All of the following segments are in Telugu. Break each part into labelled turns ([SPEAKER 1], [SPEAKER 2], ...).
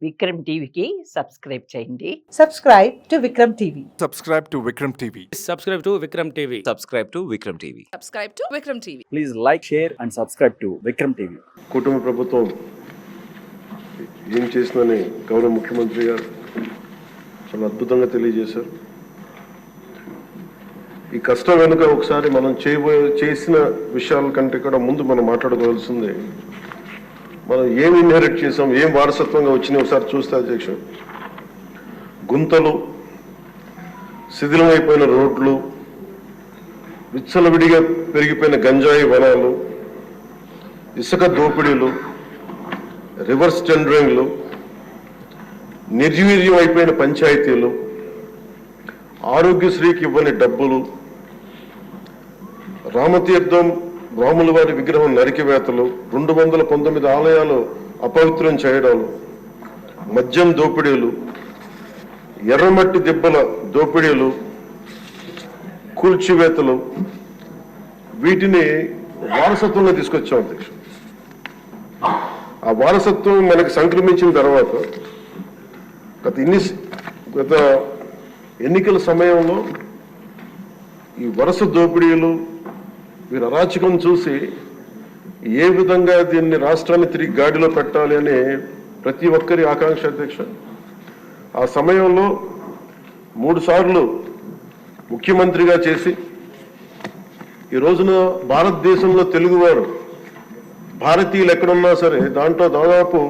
[SPEAKER 1] విక్రమ్ టీవీకి సబ్స్క్రైబ్ చేయండి.
[SPEAKER 2] Subscribe to Vikram TV.
[SPEAKER 3] Subscribe to Vikram TV.
[SPEAKER 4] Subscribe to Vikram TV.
[SPEAKER 5] Subscribe to Vikram TV.
[SPEAKER 6] Subscribe to Vikram TV.
[SPEAKER 7] Please like, share and subscribe to Vikram TV.
[SPEAKER 8] కుటుంబ ప్రభుత్వం ఏం చేసిందని గౌరవ ముఖ్యమంత్రి గారు చాలా అద్భుతంగా తెలియజేశారు. ఈ కష్టం వెనుక ఒకసారి మనం చేసిన విషయాల కంటే కూడా ముందు మనం మాట్లాడుకోవాల్సింది మనం ఏం ఇన్హెరిట్ చేసాం, ఏం వారసత్వంగా వచ్చినాయి ఒకసారి చూస్తే అధ్యక్ష, గుంతలు, శిథిలమైపోయిన రోడ్లు, విచ్చలవిడిగా పెరిగిపోయిన గంజాయి వనాలు, ఇసుక దోపిడీలు, రివర్స్ టెండరింగ్లు, నిర్వీర్యం అయిపోయిన పంచాయతీలు, ఆరోగ్యశ్రీకి ఇవ్వని డబ్బులు, రామతీర్థం రాముల వారి విగ్రహం నరికివేతలు, 219 ఆలయాలు అపవిత్రం చేయడాలు, మద్యం దోపిడీలు, ఎర్రమట్టి దిబ్బల దోపిడీలు, కూల్చివేతలు, వీటిని వారసత్వంగా తీసుకొచ్చాం అధ్యక్ష. ఆ వారసత్వం మనకి సంక్రమించిన తర్వాత గత ఎన్నికల సమయంలో ఈ వరుస దోపిడీలు, వీరి అరాచకం చూసి ఏ విధంగా దీన్ని రాష్ట్రాన్ని తిరిగి గాడిలో పెట్టాలి అని ప్రతి ఒక్కరి ఆకాంక్ష అధ్యక్ష. ఆ సమయంలో 3 సార్లు ముఖ్యమంత్రిగా చేసి ఈ రోజున భారతదేశంలో తెలుగువారు భారతీయులు ఎక్కడున్నా సరే దాంట్లో దాదాపు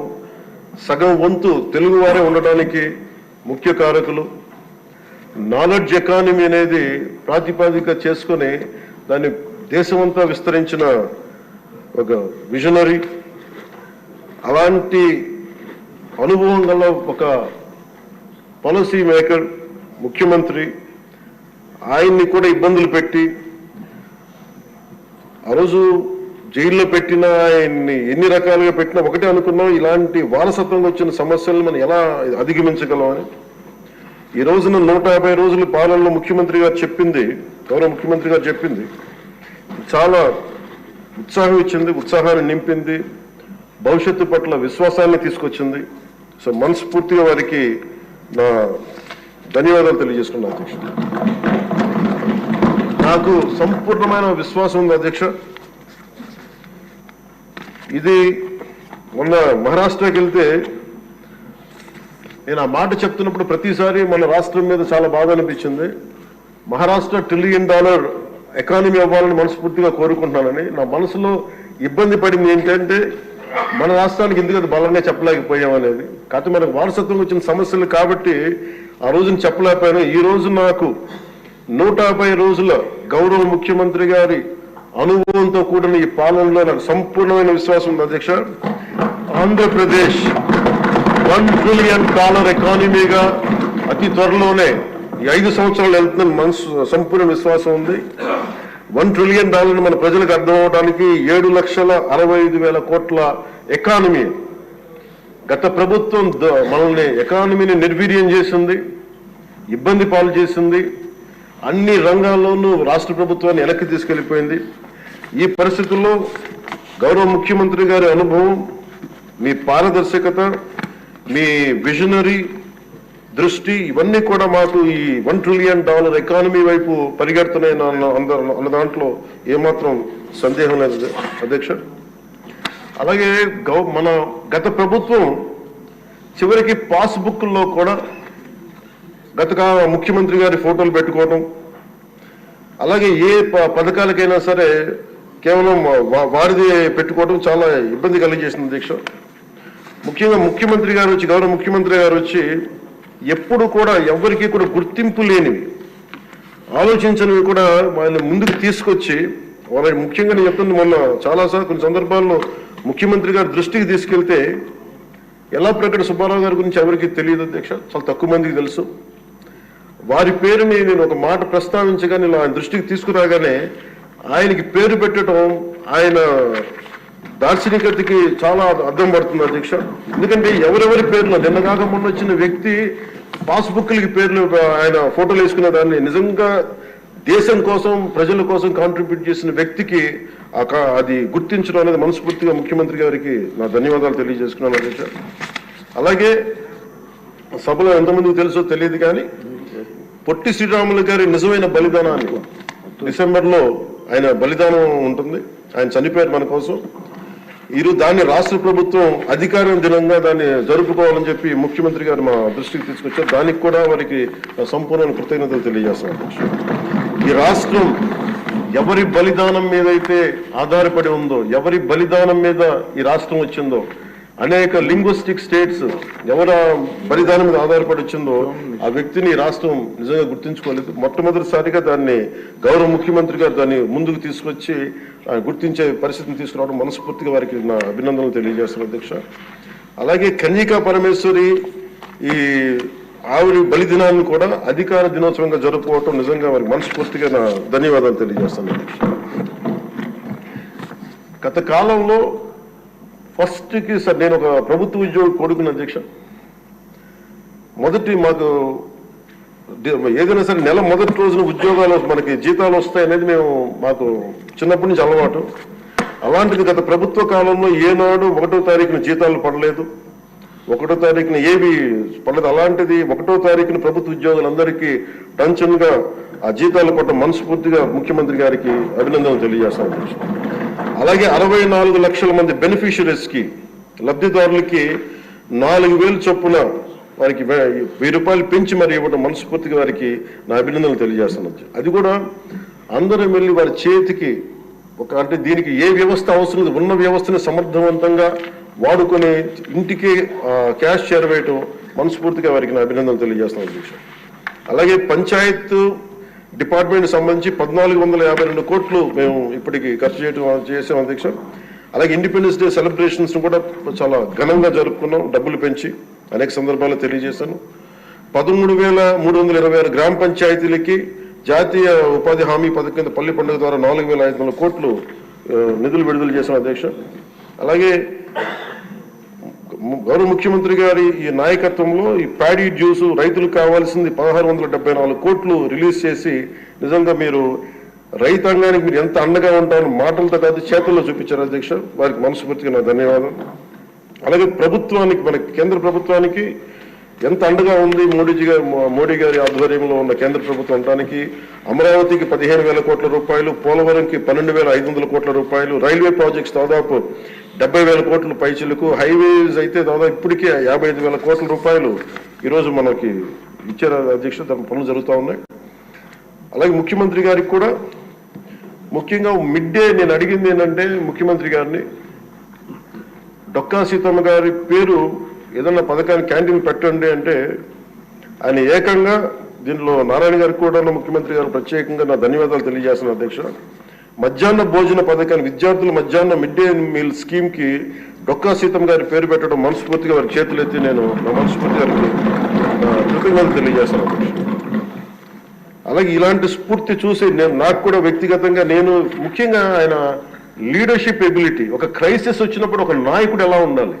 [SPEAKER 8] సగం వంతు తెలుగువారే ఉండడానికి ముఖ్య కారకులు. నాలెడ్జ్ ఎకానమీ అనేది ప్రాతిపదిక చేసుకొని దాన్ని దేశమంతా విస్తరించిన ఒక విజనరీ, అలాంటి అనుభవం గల ఒక పాలసీ మేకర్ ముఖ్యమంత్రి, ఆయన్ని కూడా ఇబ్బందులు పెట్టి ఆ రోజు జైల్లో పెట్టినా, ఆయన్ని ఎన్ని రకాలుగా పెట్టినా ఒకటే అనుకున్నాం, ఇలాంటి వారసత్వంగా వచ్చిన సమస్యలను మనం ఎలా అధిగమించగలం అని. ఈ రోజున 150 రోజుల పాలనలో ముఖ్యమంత్రి గారు చెప్పింది, గౌరవ ముఖ్యమంత్రి గారు చెప్పింది చాలా ఉత్సాహం ఇచ్చింది, ఉత్సాహాన్ని నింపింది, భవిష్యత్తు పట్ల విశ్వాసాన్ని తీసుకొచ్చింది. సో మనస్ఫూర్తిగా వారికి నా ధన్యవాదాలు తెలియజేసుకున్నాను అధ్యక్ష. నాకు సంపూర్ణమైన విశ్వాసం ఉంది అధ్యక్ష. ఇది మొన్న మహారాష్ట్రకి వెళ్తే నేను ఆ మాట చెప్తున్నప్పుడు ప్రతిసారి మన రాష్ట్రం మీద చాలా బాధ అనిపించింది. మహారాష్ట్ర $1 ట్రిలియన్ ఎకానమీ అవ్వాలని మనస్ఫూర్తిగా కోరుకుంటున్నానని. నా మనసులో ఇబ్బంది పడింది ఏంటంటే మన రాష్ట్రానికి ఎందుకు అది బలంగా చెప్పలేకపోయాం అనేది. కాకపోతే మనకు వారసత్వం వచ్చిన సమస్యలు కాబట్టి ఆ రోజున చెప్పలేకపోయాను. ఈ రోజు నాకు 150 రోజుల గౌరవ ముఖ్యమంత్రి గారి అనుభవంతో కూడిన ఈ పాలనలో నాకు సంపూర్ణమైన విశ్వాసం ఉంది అధ్యక్ష. ఆంధ్రప్రదేశ్ $1 ట్రిలియన్ ఎకానమీగా అతి త్వరలోనే ఈ 5 సంవత్సరాలు వెళ్తుందని మనసు సంపూర్ణ విశ్వాసం ఉంది. $1 ట్రిలియన్ మన ప్రజలకు అర్థం అవడానికి 7,65,000 కోట్ల ఎకానమీ. గత ప్రభుత్వం మనల్ని ఎకానమీని నిర్వీర్యం చేసింది, ఇబ్బంది పాలు చేసింది, అన్ని రంగాల్లోనూ రాష్ట్ర ప్రభుత్వాన్ని వెనక్కి తీసుకెళ్లిపోయింది. ఈ పరిస్థితుల్లో గౌరవ ముఖ్యమంత్రి గారి అనుభవం, మీ పారదర్శకత, మీ విజనరీ దృష్టి, ఇవన్నీ కూడా మాకు ఈ $1 ట్రిలియన్ ఎకానమీ వైపు పరిగెడుతున్నాయి అన్న దాంట్లో ఏమాత్రం సందేహం లేదు అధ్యక్ష. అలాగే మన గత ప్రభుత్వం చివరికి పాస్బుక్లో కూడా గత ముఖ్యమంత్రి గారి ఫోటోలు పెట్టుకోవడం, అలాగే ఏ పథకాలకైనా సరే కేవలం వారిది పెట్టుకోవడం చాలా ఇబ్బంది కలిగజేసింది అధ్యక్ష. ముఖ్యంగా ముఖ్యమంత్రి గారు వచ్చి, గౌరవ ముఖ్యమంత్రి గారు వచ్చి ఎప్పుడు కూడా ఎవరికి కూడా గుర్తింపు లేనివి, ఆలోచించనివి కూడా వాళ్ళని ముందుకు తీసుకొచ్చి వాళ్ళ ముఖ్యంగా నేను చెప్తుంది, మొన్న చాలాసార్లు కొన్ని సందర్భాల్లో ముఖ్యమంత్రి గారి దృష్టికి తీసుకెళ్తే యల్లాప్రగడ సుబ్బారావు గారి గురించి ఎవరికి తెలియదు అధ్యక్ష, చాలా తక్కువ మందికి తెలుసు. వారి పేరుని నేను ఒక మాట ప్రస్తావించగానే ఆయన దృష్టికి తీసుకురాగానే ఆయనకి పేరు పెట్టడం ఆయన దార్శనికతకి చాలా అర్థం పడుతుంది అధ్యక్ష. ఎందుకంటే ఎవరెవరి పేర్లు నిన్న కాక మొన్న వచ్చిన వ్యక్తి పాస్బుక్లకి పేర్లు ఆయన ఫోటోలు వేసుకునే దాన్ని నిజంగా దేశం కోసం ప్రజల కోసం కాంట్రిబ్యూట్ చేసిన వ్యక్తికి అది గుర్తించడం అనేది మనస్ఫూర్తిగా ముఖ్యమంత్రి గారికి నా ధన్యవాదాలు తెలియజేసుకున్నాను అధ్యక్ష. అలాగే సభలో ఎంతమందికి తెలుసో తెలియదు కానీ పొట్టి శ్రీరాములు గారి నిజమైన బలిదానాన్ని డిసెంబర్లో ఆయన బలిదానం ఉంటుంది. ఆయన చనిపోయారు మన కోసం. దాన్ని రాష్ట్ర ప్రభుత్వం అధికార దినంగా దాన్ని జరుపుకోవాలని చెప్పి ముఖ్యమంత్రి గారు మా దృష్టికి తీసుకొచ్చారు. దానికి కూడా వారికి సంపూర్ణ కృతజ్ఞతలు తెలియజేస్తున్నాను. ఈ రాష్ట్రం ఎవరి బలిదానం మీద అయితే ఆధారపడి ఉందో, ఎవరి బలిదానం మీద ఈ రాష్ట్రం వచ్చిందో, అనేక లింగ్విస్టిక్ స్టేట్స్ ఎవరి బలిదానం మీద ఆధారపడి వచ్చిందో ఆ వ్యక్తిని ఈ రాష్ట్రం నిజంగా గుర్తించుకోలేదు. మొట్టమొదటిసారిగా దాన్ని గౌరవ ముఖ్యమంత్రి గారు దాన్ని ముందుకు తీసుకొచ్చి గుర్తించే పరిస్థితిని తీసుకురావడం మనస్ఫూర్తిగా వారికి నా అభినందనలు తెలియజేస్తున్నాను అధ్యక్ష. అలాగే కన్యకా పరమేశ్వరి ఈ ఆవిడ బలిదినాన్ని కూడా అధికార దినోత్సవంగా జరుపుకోవటం నిజంగా వారికి మనస్ఫూర్తిగా నా ధన్యవాదాలు తెలియజేస్తాను అధ్యక్ష. గత కాలంలో ఫస్ట్కి సార్ నేను ఒక ప్రభుత్వ ఉద్యోగి కొడుకుని అధ్యక్ష. మాకు ఏదైనా సరే నెల మొదటి రోజున ఉద్యోగాలు మనకి జీతాలు వస్తాయనేది మాకు చిన్నప్పటి నుంచి అలవాటు. అలాంటిది గత ప్రభుత్వ కాలంలో ఏనాడు 1వ తారీఖున జీతాలు పడలేదు, 1వ తారీఖున ఏవి పడలేదు. అలాంటిది 1వ తారీఖున ప్రభుత్వ ఉద్యోగులందరికీ టెన్షన్గా ఆ జీతాలు పడడం మనస్ఫూర్తిగా ముఖ్యమంత్రి గారికి అభినందనలు తెలియజేస్తాను. అలాగే 64 లక్షల మంది బెనిఫిషరీస్కి లబ్ధిదారులకి 4,000 చొప్పున వారికి 1000 రూపాయలు పెంచి మరి ఇవ్వడం మనస్ఫూర్తిగా వారికి నా అభినందనలు తెలియజేస్తాను. అది కూడా అందరం వెళ్ళి వారి చేతికి అంటే దీనికి ఏ వ్యవస్థ అవసరం లేదు, ఉన్న వ్యవస్థని సమర్థవంతంగా వాడుకొని ఇంటికి క్యాష్ చేరవేయటం మనస్ఫూర్తిగా వారికి నా అభినందనలు తెలియజేస్తాను అధ్యక్ష. అలాగే పంచాయత్ డిపార్ట్మెంట్ సంబంధించి 1,452 కోట్లు మేము ఇప్పటికి ఖర్చు చేసాం అధ్యక్ష. అలాగే ఇండిపెండెన్స్ డే సెలబ్రేషన్స్ కూడా చాలా ఘనంగా జరుపుకున్నాం, డబ్బులు పెంచి అనేక సందర్భాల్లో తెలియజేశాను. 13,326 గ్రామ పంచాయతీలకి జాతీయ ఉపాధి హామీ పథకం కింద పల్లి పండుగ ద్వారా 4,500 కోట్లు నిధులు విడుదల చేశాం అధ్యక్ష. అలాగే గౌరవ ముఖ్యమంత్రి గారి ఈ నాయకత్వంలో ఈ ప్యాడీ జ్యూస్ రైతులకు కావాల్సింది 1,674 కోట్లు రిలీజ్ చేసి నిజంగా మీరు రైతాంగానికి మీరు ఎంత అండగా ఉంటారో మాటలతో కాదు చేతుల్లో చూపించారు అధ్యక్ష. వారికి మనస్ఫూర్తిగా నా ధన్యవాదాలు. అలాగే ప్రభుత్వానికి మన కేంద్ర ప్రభుత్వానికి ఎంత అండగా ఉంది మోడీ గారి ఆధ్వర్యంలో ఉన్న కేంద్ర ప్రభుత్వం అనడానికి అమరావతికి 15,000 కోట్ల రూపాయలు, పోలవరంకి 12,500 కోట్ల రూపాయలు, రైల్వే ప్రాజెక్ట్స్ దాదాపు 70,000 కోట్ల పైచిలకు, హైవేస్ అయితే దాదాపు ఇప్పటికే 55,000 కోట్ల రూపాయలు ఈరోజు మనకి ఇచ్చారు అధ్యక్ష. దాని పనులు జరుగుతూ ఉన్నాయి. అలాగే ముఖ్యమంత్రి గారికి కూడా ముఖ్యంగా మిడ్ డే నేను అడిగింది ఏంటంటే ముఖ్యమంత్రి గారిని డొక్కా సీతమ్మ గారి పేరు ఏదన్నా పథకాన్ని క్యాంటీన్ పెట్టండి అంటే ఆయన ఏకంగా దీనిలో నారాయణ గారికి కూడా ముఖ్యమంత్రి గారు ప్రత్యేకంగా నా ధన్యవాదాలు తెలియజేస్తున్నాను అధ్యక్ష. మధ్యాహ్న భోజన పథకాన్ని విద్యార్థుల మధ్యాహ్న మిడ్ డే మీల్ స్కీమ్ కి డొక్కా సీతమ్మ గారి పేరు పెట్టడం మనస్ఫూర్తిగా వారి చేతులు ఎత్తి నేను నా మనస్ఫూర్తి గారికి కృతజ్ఞతలు తెలియజేస్తున్నాను అధ్యక్ష. అలాగే ఇలాంటి స్ఫూర్తి చూసి నాకు కూడా వ్యక్తిగతంగా నేను ముఖ్యంగా ఆయన లీడర్షిప్ ఎబిలిటీ, ఒక క్రైసిస్ వచ్చినప్పుడు ఒక నాయకుడు ఎలా ఉండాలి,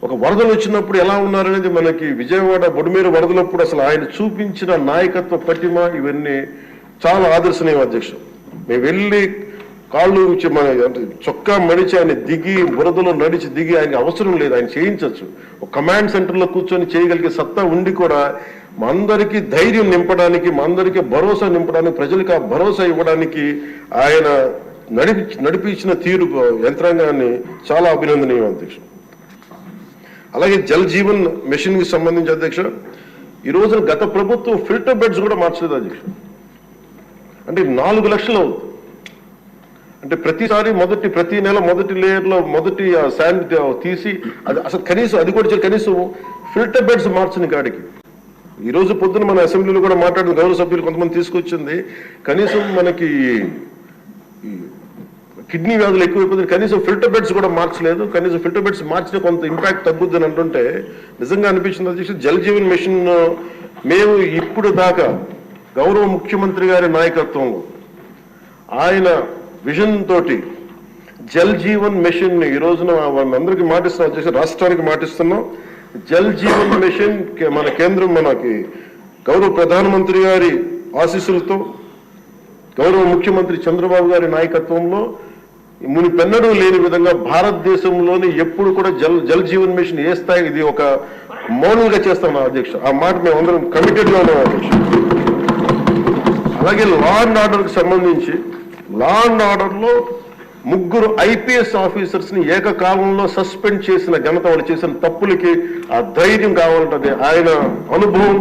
[SPEAKER 8] ఒక వరదలు వచ్చినప్పుడు ఎలా ఉన్నారనేది మనకి విజయవాడ బొడుమేరు వరదలప్పుడు అసలు ఆయన చూపించిన నాయకత్వ పటిమ ఇవన్నీ చాలా ఆదర్శనీయం అధ్యక్ష. మేము వెళ్ళి కాళ్ళు మన చొక్కా మడిచి ఆయన దిగి బురదలో నడిచి దిగి ఆయన అవసరం లేదు, ఆయన చేయించవచ్చు. ఒక కమాండ్ సెంటర్లో కూర్చొని చేయగలిగే సత్తా ఉండి కూడా మా అందరికీ ధైర్యం నింపడానికి, మా అందరికీ భరోసా నింపడానికి, ప్రజలకు ఆ భరోసా ఇవ్వడానికి ఆయన నడిపించిన తీరు యంత్రాంగాన్ని చాలా అభినందనీయం అధ్యక్ష. అలాగే జల్ జీవన్ మిషన్ కి సంబంధించి అధ్యక్ష ఈ రోజున గత ప్రభుత్వం ఫిల్టర్ బెడ్స్ కూడా మార్చలేదు అధ్యక్ష. అంటే 4 లక్షలు అవుతుంది. అంటే ప్రతి నెల మొదటి లేయర్లో మొదటి శాండ్ తీసి అది అసలు కనీసం అది కూడా కనీసం ఫిల్టర్ బెడ్స్ మార్చని కాడికి ఈ రోజు పొద్దున మన అసెంబ్లీలో కూడా మాట్లాడిన గౌరవ సభ్యులు కొంతమంది తీసుకొచ్చింది కనీసం మనకి కిడ్నీ వ్యాధులు ఎక్కువైపోతుంది, కనీసం ఫిల్టర్ బెడ్స్ కూడా మార్చలేదు. కనీసం ఫిల్టర్ బెడ్స్ మార్చిన కొంత ఇంపాక్ట్ తగ్గుద్దని అంటుంటే నిజంగా అనిపించింది అధ్యక్ష. జల్ జీవన్ మిషన్ మేము ఇప్పుడు దాకా గౌరవ ముఖ్యమంత్రి గారి నాయకత్వంలో ఆయన విజన్ తోటి జల్ జీవన్ మిషన్ ఈ రోజున అందరికీ మాటిస్తున్నాం అధ్యక్ష, రాష్ట్రానికి మాటిస్తున్నాం. జల్ జీవన్ మిషన్ మన కేంద్రం మనకి గౌరవ ప్రధానమంత్రి గారి ఆశీస్సులతో గౌరవ ముఖ్యమంత్రి చంద్రబాబు గారి నాయకత్వంలో మునిపెన్నడూ లేని విధంగా భారతదేశంలోని ఎప్పుడు కూడా జల్ జీవన్ మిషన్ ఏ స్థాయి ఇది ఒక మౌనంగా చేస్తాం అధ్యక్ష. ఆ మాట మేము అందరం కమిటెడ్ గా ఉన్నాం అధ్యక్ష. అలాగే లా అండ్ ఆర్డర్ కి సంబంధించి లా అండ్ ఆర్డర్ లో 3 IPS ఆఫీసర్స్ ని ఏకకాలంలో సస్పెండ్ చేసిన ఘనత, వాళ్ళు చేసిన తప్పులకి ఆ ధైర్యం కావాలంటే ఆయన అనుభవం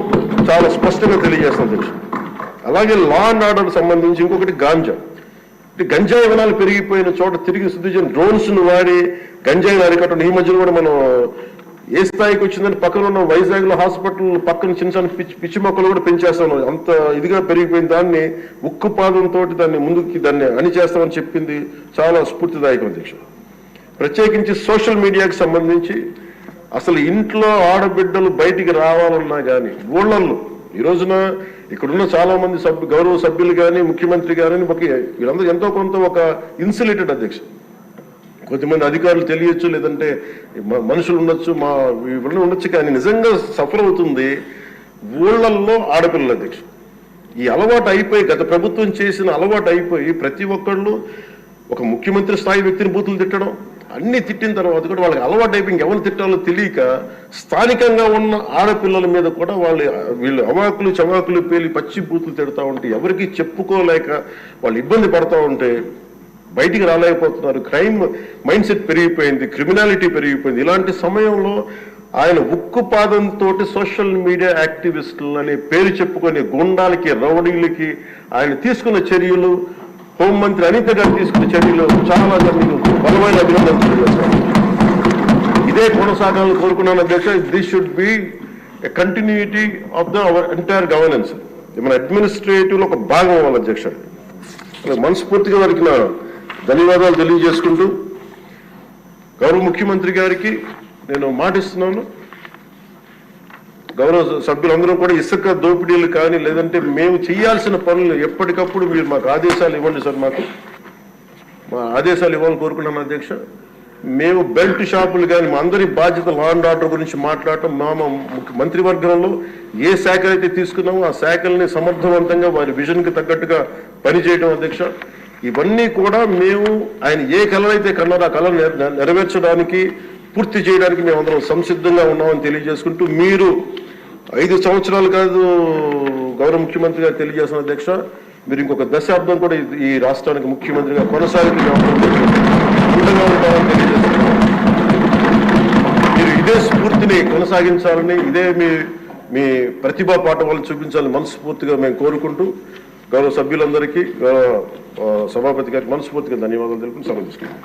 [SPEAKER 8] చాలా స్పష్టంగా తెలియజేస్తుంది అధ్యక్ష. అలాగే లా అండ్ ఆర్డర్ సంబంధించి ఇంకొకటి గంజాయి వనాలు పెరిగిపోయిన చోట తిరిగి శుద్ధి డ్రోన్స్ ను వాడి గంజాయిని అరికట్టడం. ఈ మధ్యలో కూడా మనం ఏ స్థాయికి వచ్చిందని పక్కన ఉన్న వైజాగ్ లో హాస్పిటల్ పక్కన చిన్న చిన్న పిచ్చి మొక్కలు కూడా పెంచేస్తాం. అంత ఇదిగా పెరిగిపోయిన దాన్ని ఉక్కుపాదంతో దాన్ని అణిచేస్తామని చెప్పింది చాలా స్ఫూర్తిదాయకం అధ్యక్ష. ప్రత్యేకించి సోషల్ మీడియాకి సంబంధించి అసలు ఇంట్లో ఆడబిడ్డలు బయటికి రావాలన్నా కానీ ఊళ్ళల్లో ఈ రోజున ఇక్కడున్న చాలా మంది గౌరవ సభ్యులు కానీ ముఖ్యమంత్రి కానీ వీళ్ళందరూ ఎంతో కొంత ఒక ఇన్సులేటెడ్ అధ్యక్ష. కొంతమంది అధికారులు తెలియచ్చు, లేదంటే మనుషులు ఉండొచ్చు, వీళ్ళు ఉండొచ్చు, కానీ నిజంగా సఫర్ అవుతుంది ఊళ్ళల్లో ఆడపిల్లల అధ్యక్ష. ఈ అలవాటు అయిపోయి గత ప్రభుత్వం చేసిన అలవాటు అయిపోయి ప్రతి ఒక్కళ్ళు ఒక ముఖ్యమంత్రి స్థాయి వ్యక్తిని బూతులు తిట్టడం, అన్ని తిట్టిన తర్వాత కూడా వాళ్ళకి అలవాటు అయిపోయి ఇంకెవరు తిట్టాలో తెలియక స్థానికంగా ఉన్న ఆడపిల్లల మీద కూడా వీళ్ళు అవాకులు చవాకులు పేలి పచ్చి బూతులు తిడతా ఉంటే ఎవరికి చెప్పుకోలేక వాళ్ళు ఇబ్బంది పడతా ఉంటే బయటికి రాలేకపోతున్నారు. క్రైమ్ మైండ్ సెట్ పెరిగిపోయింది, క్రిమినాలిటీ పెరిగిపోయింది. ఇలాంటి సమయంలో ఆయన ఉక్కుపాదంతో సోషల్ మీడియా యాక్టివిస్టులు అనే పేరు చెప్పుకొని గుండాలకి రౌడీలకి ఆయన తీసుకున్న చర్యలు, హోంమంత్రి అనిత గారు తీసుకున్న చర్యలు చాలా బలమైన అభినందనలు తెలియజేస్తాను. ఇదే కొనసాగాలని కోరుకున్నాను అధ్యక్ష. This should be a continuity of our entire governance. మన అడ్మినిస్ట్రేటివ్ లో ఒక భాగం అవ్వాలి అధ్యక్ష. మనస్ఫూర్తిగా వారికి నా ధన్యవాదాలు తెలియజేసుకుంటూ గౌరవ ముఖ్యమంత్రి గారికి నేను మాటిస్తున్నాను. గౌరవ సభ్యులందరూ కూడా ఇసుక దోపిడీలు కానీ లేదంటే మేము చేయాల్సిన పనులు ఎప్పటికప్పుడు మీరు మాకు ఆదేశాలు ఇవ్వండి సార్. మా ఆదేశాలు ఇవ్వాలని కోరుకున్నాను అధ్యక్ష. మేము బెల్ట్ షాపులు కానీ మా అందరి బాధ్యత లా అండ్ ఆర్డర్ గురించి మాట్లాడటం, మంత్రివర్గంలో ఏ శాఖలు అయితే తీసుకున్నామో ఆ శాఖల్ని సమర్థవంతంగా వారి విజన్కి తగ్గట్టుగా పనిచేయడం అధ్యక్ష. ఇవన్నీ కూడా మేము ఆయన ఏ కళనైతే కన్నారో ఆ కళను నెరవేర్చడానికి పూర్తి చేయడానికి మేమందరం సంసిద్ధంగా ఉన్నామని తెలియజేసుకుంటూ, మీరు 5 సంవత్సరాలు కాదు గౌరవ ముఖ్యమంత్రి గారు తెలియజేస్తున్న అధ్యక్ష, మీరు ఇంకొక దశాబ్దం కూడా ఈ రాష్ట్రానికి ముఖ్యమంత్రిగా కొనసాగుతూ మీరు ఇదే స్ఫూర్తిని కొనసాగించాలని, ఇదే మీ ప్రతిభా పాఠవాలు చూపించాలని మనస్ఫూర్తిగా మేము కోరుకుంటూ గౌరవ సభ్యులందరికీ సభాపతి గారికి మనస్ఫూర్తిగా ధన్యవాదాలు తెలుపుకుని సెలవు తీసుకుంటాం.